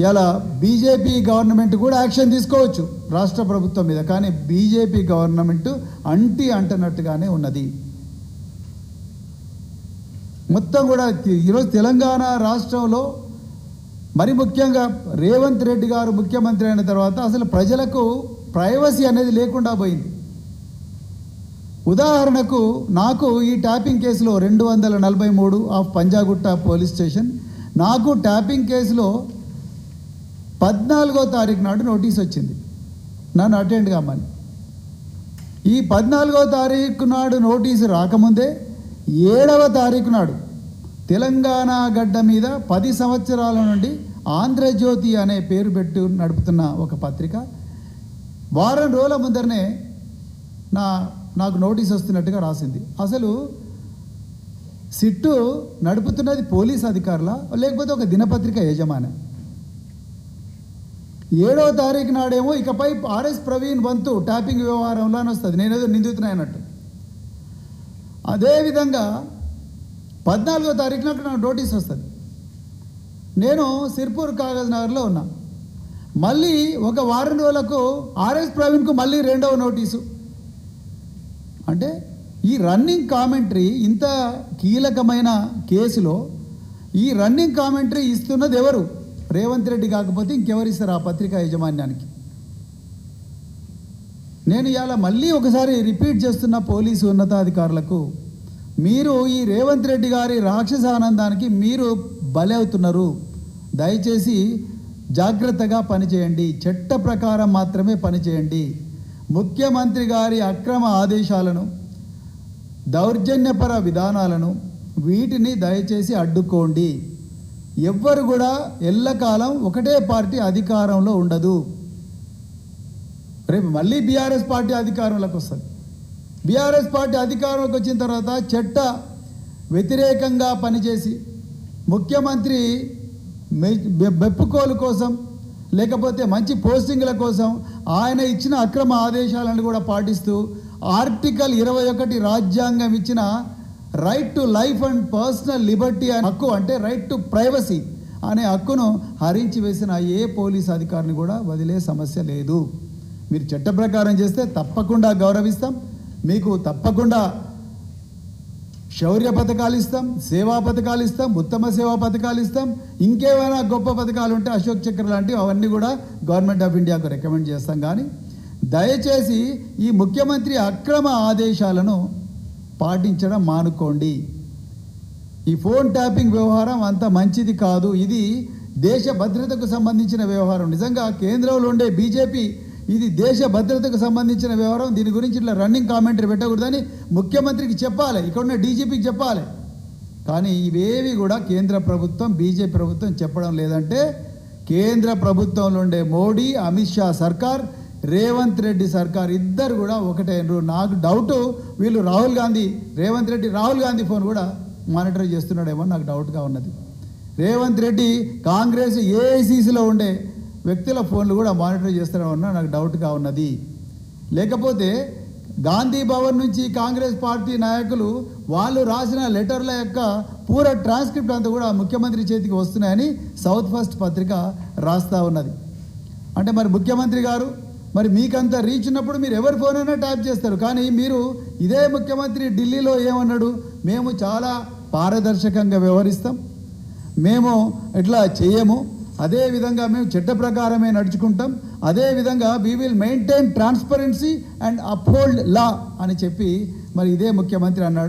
ఇలా BJP government కూడా action తీసుకోవచ్చు రాష్ట్ర ప్రభుత్వం మీద, కానీ బీజేపీ గవర్నమెంట్ అంటనట్టుగానే ఉన్నది. మొత్తం కూడా ఈరోజు తెలంగాణ రాష్ట్రంలో మరి ముఖ్యంగా రేవంత్ రెడ్డి గారు ముఖ్యమంత్రి అయిన తర్వాత అసలు ప్రజలకు ప్రైవసీ అనేది లేకుండా పోయింది. ఉదాహరణకు నాకు ఈ ట్యాపింగ్ కేసులో 243 ఆఫ్ పంజాగుట్ట పోలీస్ స్టేషన్, నాకు ట్యాపింగ్ కేసులో 14వ తారీఖు నాడు నోటీస్ వచ్చింది నన్ను అటెండ్ కామని. ఈ 14వ తారీఖు నాడు నోటీసు రాకముందే 7వ తారీఖు నాడు తెలంగాణ గడ్డ మీద 10 సంవత్సరాల నుండి ఆంధ్రజ్యోతి అనే పేరు పెట్టి నడుపుతున్న ఒక పత్రిక వారం రోజుల ముందరనే నాకు నోటీస్ వస్తున్నట్టుగా రాసింది. అసలు సిట్టు నడుపుతున్నది పోలీస్ అధికారులా లేకపోతే ఒక దినపత్రిక యజమాని? 7వ తారీఖు నాడేమో ఇకపై ఆర్ఎస్ ప్రవీణ్ వంతు ట్యాపింగ్ వ్యవహారంలోనే వస్తుంది, నేనేదో నిందితున్నాయన్నట్టు. అదేవిధంగా 14వ తారీఖు నాడు నాకు నోటీస్ వస్తుంది. నేను సిర్పూర్ కాగజ్ నగర్లో ఉన్నా. మళ్ళీ ఒక వారం రోజులకు ఆర్ఎస్ ప్రవీణ్కు మళ్ళీ 2వ నోటీసు. అంటే ఈ రన్నింగ్ కామెంటరీ, ఇంత కీలకమైన కేసులో ఈ రన్నింగ్ కామెంటరీ ఇస్తున్నది ఎవరు? రేవంత్ రెడ్డి కాకపోతే ఇంకెవరిస్తారు ఆ పత్రికా యాజమాన్యానికి? నేను ఇవాళ మళ్ళీ ఒకసారి రిపీట్ చేస్తున్న పోలీసు ఉన్నతాధికారులకు, మీరు ఈ రేవంత్ రెడ్డి గారి రాక్షస ఆనందానికి మీరు బలి అవుతున్నారు. దయచేసి జాగ్రత్తగా పనిచేయండి, చట్ట ప్రకారం మాత్రమే పనిచేయండి. ముఖ్యమంత్రి గారి అక్రమ ఆదేశాలను, దౌర్జన్యపర విధానాలను వీటిని దయచేసి అడ్డుకోండి. ఎవ్వరు కూడా ఎల్లకాలం ఒకటే పార్టీ అధికారంలో ఉండదు. రేపు మళ్ళీ బీఆర్ఎస్ పార్టీ అధికారంలోకి వస్తుంది. బీఆర్ఎస్ పార్టీ అధికారంలోకి వచ్చిన తర్వాత చట్ట వ్యతిరేకంగా పనిచేసి ముఖ్యమంత్రి మెప్పుకోలు కోసం లేకపోతే మంచి పోస్టింగ్ల కోసం ఆయన ఇచ్చిన అక్రమ ఆదేశాలను కూడా పాటిస్తూ ఆర్టికల్ 21 రాజ్యాంగం ఇచ్చిన right to life and personal Liberty అనే హక్కు, అంటే రైట్ టు ప్రైవసీ అనే హక్కును హరించి వేసిన ఏ పోలీస్ అధికారిని కూడా వదిలే సమస్య లేదు. మీరు చట్ట ప్రకారం చేస్తే తప్పకుండా గౌరవిస్తాం, మీకు తప్పకుండా శౌర్య పథకాలు ఇస్తాం, సేవా పథకాలు ఇస్తాం, ఉత్తమ సేవా పథకాలు ఇస్తాం. ఇంకేమైనా గొప్ప పథకాలు ఉంటే అశోక్ చక్ర లాంటివి అవన్నీ కూడా గవర్నమెంట్ ఆఫ్ ఇండియాకు రికమెండ్ చేస్తాం. కానీ దయచేసి ఈ ముఖ్యమంత్రి అక్రమ ఆదేశాలను పాటించడం మానుకోండి. ఈ ఫోన్ ట్యాపింగ్ వ్యవహారం అంత మంచిది కాదు. ఇది దేశ భద్రతకు సంబంధించిన వ్యవహారం. నిజంగా కేంద్రంలో ఉండే బీజేపీ ఇది దేశ భద్రతకు సంబంధించిన వ్యవహారం, దీని గురించి ఇట్లా రన్నింగ్ కామెంటరీ పెట్టకూడదని ముఖ్యమంత్రికి చెప్పాలి, ఇక్కడ ఉన్న డీజీపీకి చెప్పాలి. కానీ ఇవేవి కూడా కేంద్ర ప్రభుత్వం, బీజేపీ ప్రభుత్వం చెప్పడం లేదంటే కేంద్ర ఫోన్లో ఉండే మోడీ, అమిత్ షా సర్కార్, రేవంత్ రెడ్డి సర్కార్ ఇద్దరు కూడా ఒకటే. నాకు డౌట్ వీళ్ళు రాహుల్ గాంధీ ఫోన్ కూడా మానిటర్ చేస్తున్నాడేమో నాకు డౌట్గా ఉన్నది. రేవంత్ రెడ్డి కాంగ్రెస్ ఏఐసీసీలో ఉండే వ్యక్తుల ఫోన్లు కూడా మానిటర్ చేస్తారన్నా నాకు డౌట్గా ఉన్నది. లేకపోతే గాంధీ భవన్ నుంచి కాంగ్రెస్ పార్టీ నాయకులు వాళ్ళు రాసిన లెటర్ల యొక్క పూర ట్రాన్స్క్రిప్ట్ అంతా కూడా ముఖ్యమంత్రి చేతికి వస్తున్నాయని సౌత్ ఫస్ట్ పత్రిక రాస్తూ ఉన్నది. అంటే మరి ముఖ్యమంత్రి గారు, మరి మీకంత రీచ్ ఉన్నప్పుడు మీరు ఎవరి ఫోన్ అయినా ట్యాప్ చేస్తారు. కానీ మీరు ఇదే ముఖ్యమంత్రి ఢిల్లీలో ఏమన్నాడు? మేము చాలా పారదర్శకంగా వ్యవహరిస్తాం, మేము ఇట్లా చేయము, అదేవిధంగా మేము చట్ట ప్రకారమే నడుచుకుంటాం, అదేవిధంగా we will maintain transparency and uphold law అని చెప్పి మరి ఇదే ముఖ్యమంత్రి అన్నాడు.